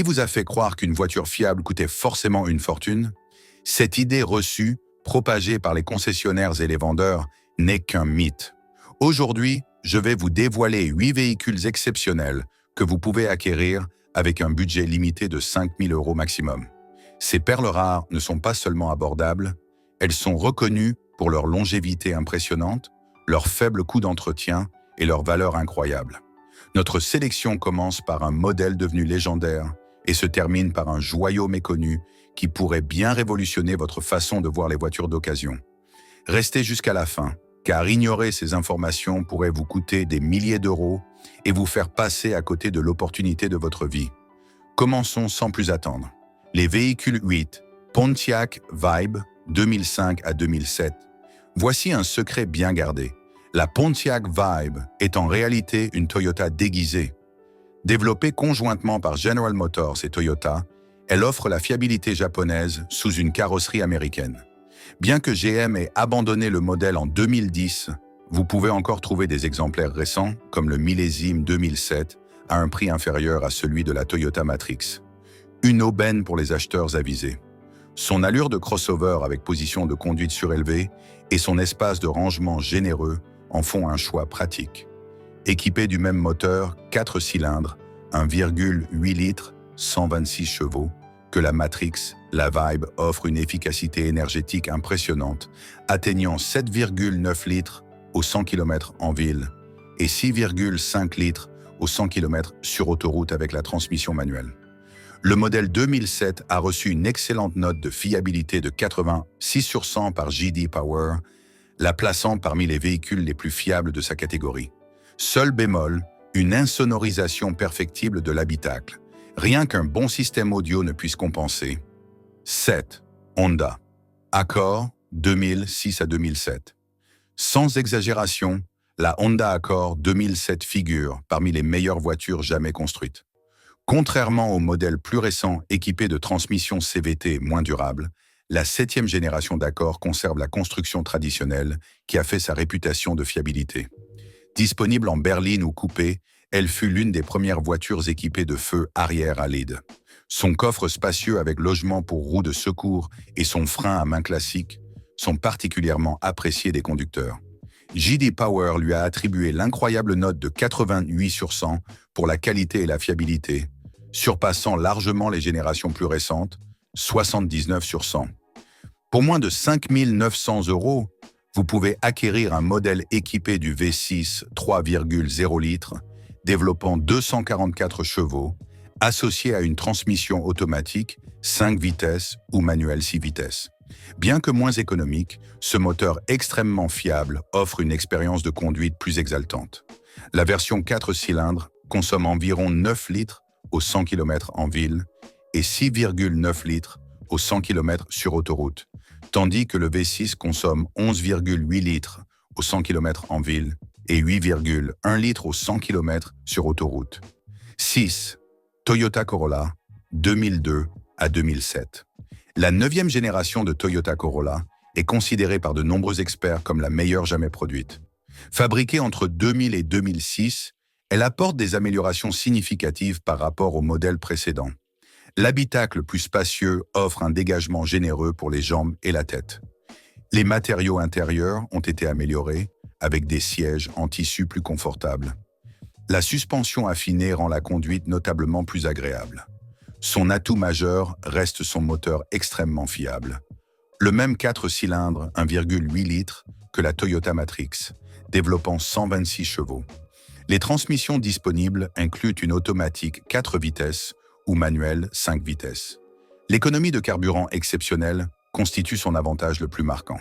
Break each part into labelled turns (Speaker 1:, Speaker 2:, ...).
Speaker 1: Qui vous a fait croire qu'une voiture fiable coûtait forcément une fortune? Cette idée reçue, propagée par les concessionnaires et les vendeurs, n'est qu'un mythe. Aujourd'hui, je vais vous dévoiler 8 véhicules exceptionnels que vous pouvez acquérir avec un budget limité de 5 000 € maximum. Ces perles rares ne sont pas seulement abordables, elles sont reconnues pour leur longévité impressionnante, leur faible coût d'entretien et leur valeur incroyable. Notre sélection commence par un modèle devenu légendaire et se termine par un joyau méconnu qui pourrait bien révolutionner votre façon de voir les voitures d'occasion. Restez jusqu'à la fin, car ignorer ces informations pourrait vous coûter des milliers d'euros et vous faire passer à côté de l'opportunité de votre vie. Commençons sans plus attendre. Les véhicules 8, Pontiac Vibe 2005 à 2007. Voici un secret bien gardé. La Pontiac Vibe est en réalité une Toyota déguisée. Développée conjointement par General Motors et Toyota, elle offre la fiabilité japonaise sous une carrosserie américaine. Bien que GM ait abandonné le modèle en 2010, vous pouvez encore trouver des exemplaires récents, comme le millésime 2007, à un prix inférieur à celui de la Toyota Matrix. Une aubaine pour les acheteurs avisés. Son allure de crossover avec position de conduite surélevée et son espace de rangement généreux en font un choix pratique. Équipé du même moteur 4 cylindres, 1,8 litres, 126 chevaux, que la Matrix, la Vibe offre une efficacité énergétique impressionnante, atteignant 7,9 litres au 100 km en ville et 6,5 litres au 100 km sur autoroute avec la transmission manuelle. Le modèle 2007 a reçu une excellente note de fiabilité de 86 sur 100 par J.D. Power, la plaçant parmi les véhicules les plus fiables de sa catégorie. Seul bémol, une insonorisation perfectible de l'habitacle. Rien qu'un bon système audio ne puisse compenser. 7. Honda Accord 2006 à 2007. Sans exagération, la Honda Accord 2007 figure parmi les meilleures voitures jamais construites. Contrairement au modèle plus récent équipé de transmissions CVT moins durables, la 7e génération d'Accord conserve la construction traditionnelle qui a fait sa réputation de fiabilité. Disponible en berline ou coupé, elle fut l'une des premières voitures équipées de feux arrière à LED. Son coffre spacieux avec logement pour roues de secours et son frein à main classique sont particulièrement appréciés des conducteurs. J.D. Power lui a attribué l'incroyable note de 88 sur 100 pour la qualité et la fiabilité, surpassant largement les générations plus récentes, 79 sur 100. Pour moins de 5 900 €, vous pouvez acquérir un modèle équipé du V6 3,0 litres, développant 244 chevaux, associé à une transmission automatique 5 vitesses ou manuelle 6 vitesses. Bien que moins économique, ce moteur extrêmement fiable offre une expérience de conduite plus exaltante. La version 4 cylindres consomme environ 9 litres au 100 km en ville et 6,9 litres au 100 km sur autoroute, tandis que le V6 consomme 11,8 litres au 100 km en ville et 8,1 litres au 100 km sur autoroute. 6. Toyota Corolla 2002 à 2007. La 9e génération de Toyota Corolla est considérée par de nombreux experts comme la meilleure jamais produite. Fabriquée entre 2000 et 2006, elle apporte des améliorations significatives par rapport au modèle précédent. L'habitacle plus spacieux offre un dégagement généreux pour les jambes et la tête. Les matériaux intérieurs ont été améliorés avec des sièges en tissu plus confortables. La suspension affinée rend la conduite notablement plus agréable. Son atout majeur reste son moteur extrêmement fiable. Le même 4 cylindres 1,8 litres que la Toyota Matrix, développant 126 chevaux. Les transmissions disponibles incluent une automatique 4 vitesses ou manuelle 5 vitesses. L'économie de carburant exceptionnelle constitue son avantage le plus marquant.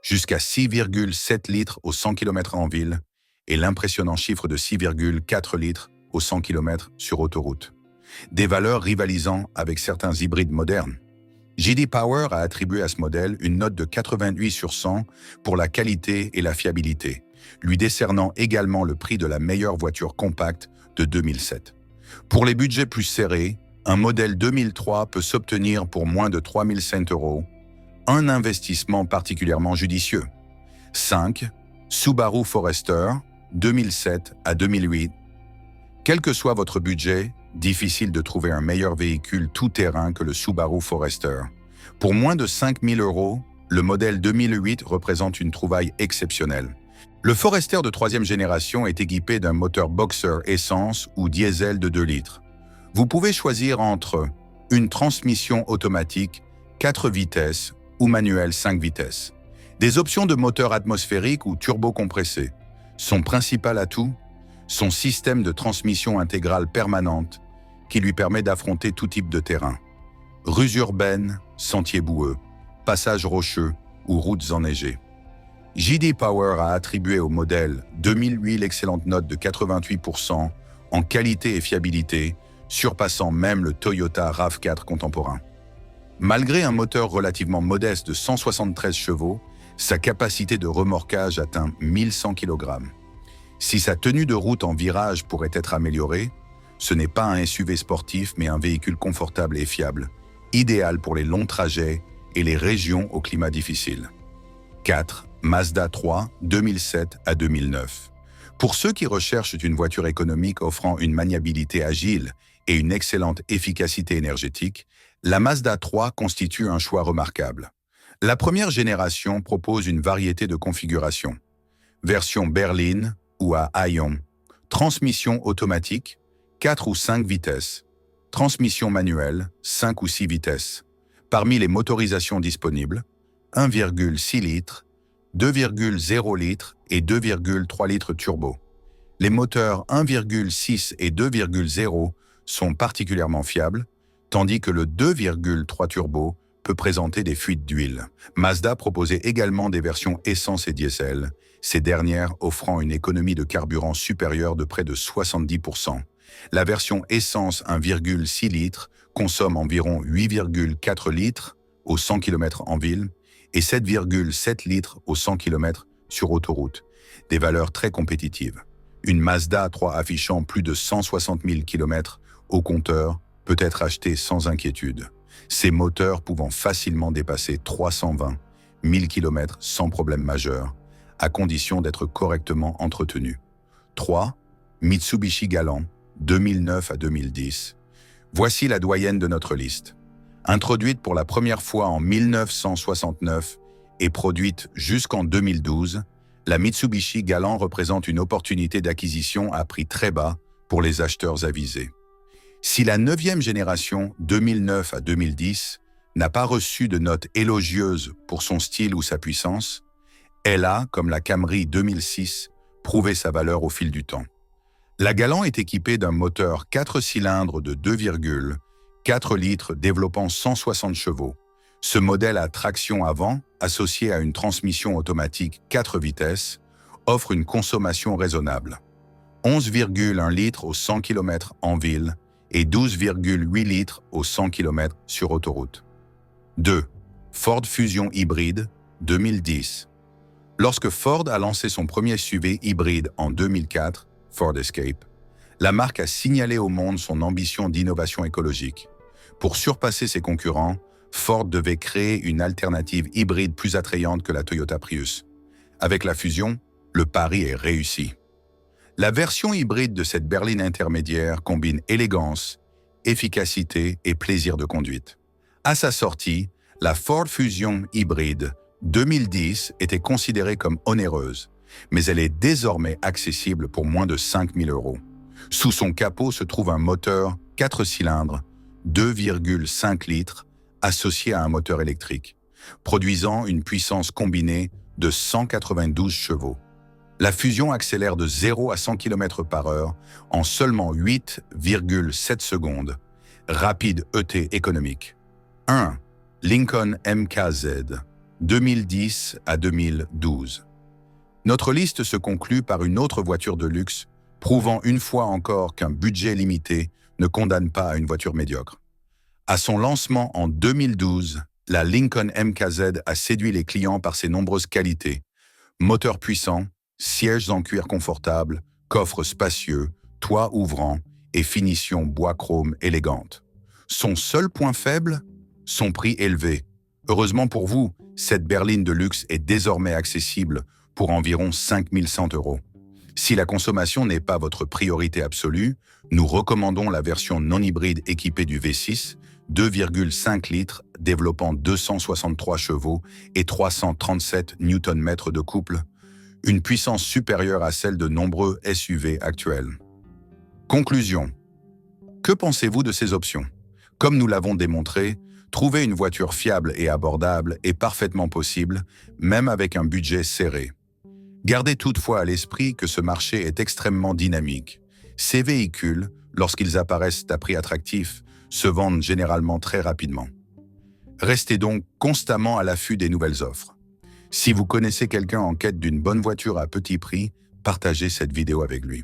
Speaker 1: Jusqu'à 6,7 litres au 100 km en ville et l'impressionnant chiffre de 6,4 litres au 100 km sur autoroute. Des valeurs rivalisant avec certains hybrides modernes. J.D. Power a attribué à ce modèle une note de 88 sur 100 pour la qualité et la fiabilité, lui décernant également le prix de la meilleure voiture compacte de 2007. Pour les budgets plus serrés, un modèle 2003 peut s'obtenir pour moins de 3005 €, un investissement particulièrement judicieux. 5. Subaru Forester 2007 à 2008. Quel que soit votre budget, difficile de trouver un meilleur véhicule tout-terrain que le Subaru Forester. Pour moins de 5 000 €, le modèle 2008 représente une trouvaille exceptionnelle. Le Forester de troisième génération est équipé d'un moteur Boxer essence ou diesel de 2 litres. Vous pouvez choisir entre une transmission automatique 4 vitesses ou manuel 5 vitesses. Des options de moteur atmosphérique ou turbo-compressé. Son principal atout, son système de transmission intégrale permanente qui lui permet d'affronter tout type de terrain. Rues urbaines, sentiers boueux, passages rocheux ou routes enneigées. J.D. Power a attribué au modèle 2008 l'excellente note de 88% en qualité et fiabilité, surpassant même le Toyota RAV4 contemporain. Malgré un moteur relativement modeste de 173 chevaux, sa capacité de remorquage atteint 1100 kg. Si sa tenue de route en virage pourrait être améliorée, ce n'est pas un SUV sportif mais un véhicule confortable et fiable, idéal pour les longs trajets et les régions au climat difficile. 4. Mazda 3, 2007 à 2009. Pour ceux qui recherchent une voiture économique offrant une maniabilité agile et une excellente efficacité énergétique, la Mazda 3 constitue un choix remarquable. La première génération propose une variété de configurations. Version berline ou à haillons, transmission automatique, 4 ou 5 vitesses, transmission manuelle, 5 ou 6 vitesses. Parmi les motorisations disponibles, 1,6 litres, 2,0 litres et 2,3 litres turbo. Les moteurs 1,6 et 2,0 sont particulièrement fiables, tandis que le 2,3 turbo peut présenter des fuites d'huile. Mazda proposait également des versions essence et diesel, ces dernières offrant une économie de carburant supérieure de près de 70%. La version essence 1,6 litres consomme environ 8,4 litres au 100 km en ville et 7,7 litres au 100 km sur autoroute, des valeurs très compétitives. Une Mazda 3 affichant plus de 160 000 km au compteur peut être achetée sans inquiétude, ces moteurs pouvant facilement dépasser 320 000 km sans problème majeur, à condition d'être correctement entretenus. 3. Mitsubishi Galant, 2009 à 2010. Voici la doyenne de notre liste. Introduite pour la première fois en 1969 et produite jusqu'en 2012, la Mitsubishi Galant représente une opportunité d'acquisition à prix très bas pour les acheteurs avisés. Si la 9e génération 2009 à 2010 n'a pas reçu de notes élogieuses pour son style ou sa puissance, elle a, comme la Camry 2006, prouvé sa valeur au fil du temps. La Galant est équipée d'un moteur 4 cylindres de 2,4 litres développant 160 chevaux. Ce modèle à traction avant, associé à une transmission automatique 4 vitesses, offre une consommation raisonnable. 11,1 litres au 100 km en ville et 12,8 litres au 100 km sur autoroute. 2. Ford Fusion hybride, 2010. Lorsque Ford a lancé son premier SUV hybride en 2004, Ford Escape, la marque a signalé au monde son ambition d'innovation écologique. Pour surpasser ses concurrents, Ford devait créer une alternative hybride plus attrayante que la Toyota Prius. Avec la Fusion, le pari est réussi. La version hybride de cette berline intermédiaire combine élégance, efficacité et plaisir de conduite. À sa sortie, la Ford Fusion hybride 2010 était considérée comme onéreuse, mais elle est désormais accessible pour moins de 5 000 €. Sous son capot se trouve un moteur 4 cylindres, 2,5 litres, associé à un moteur électrique, produisant une puissance combinée de 192 chevaux. La Fusion accélère de 0 à 100 km/h en seulement 8,7 secondes. Rapide ET économique. 1. Lincoln MKZ, 2010 à 2012. Notre liste se conclut par une autre voiture de luxe, prouvant une fois encore qu'un budget limité ne condamne pas à une voiture médiocre. À son lancement en 2012, la Lincoln MKZ a séduit les clients par ses nombreuses qualités. Moteur puissant, sièges en cuir confortable, coffre spacieux, toit ouvrant et finition bois chrome élégante. Son seul point faible? Son prix élevé. Heureusement pour vous, cette berline de luxe est désormais accessible pour environ 5 100 €. Si la consommation n'est pas votre priorité absolue, nous recommandons la version non hybride équipée du V6, 2,5 litres, développant 263 chevaux et 337 Nm de couple, une puissance supérieure à celle de nombreux SUV actuels. Conclusion. Que pensez-vous de ces options? Comme nous l'avons démontré, trouver une voiture fiable et abordable est parfaitement possible, même avec un budget serré. Gardez toutefois à l'esprit que ce marché est extrêmement dynamique. Ces véhicules, lorsqu'ils apparaissent à prix attractif, se vendent généralement très rapidement. Restez donc constamment à l'affût des nouvelles offres. Si vous connaissez quelqu'un en quête d'une bonne voiture à petit prix, partagez cette vidéo avec lui.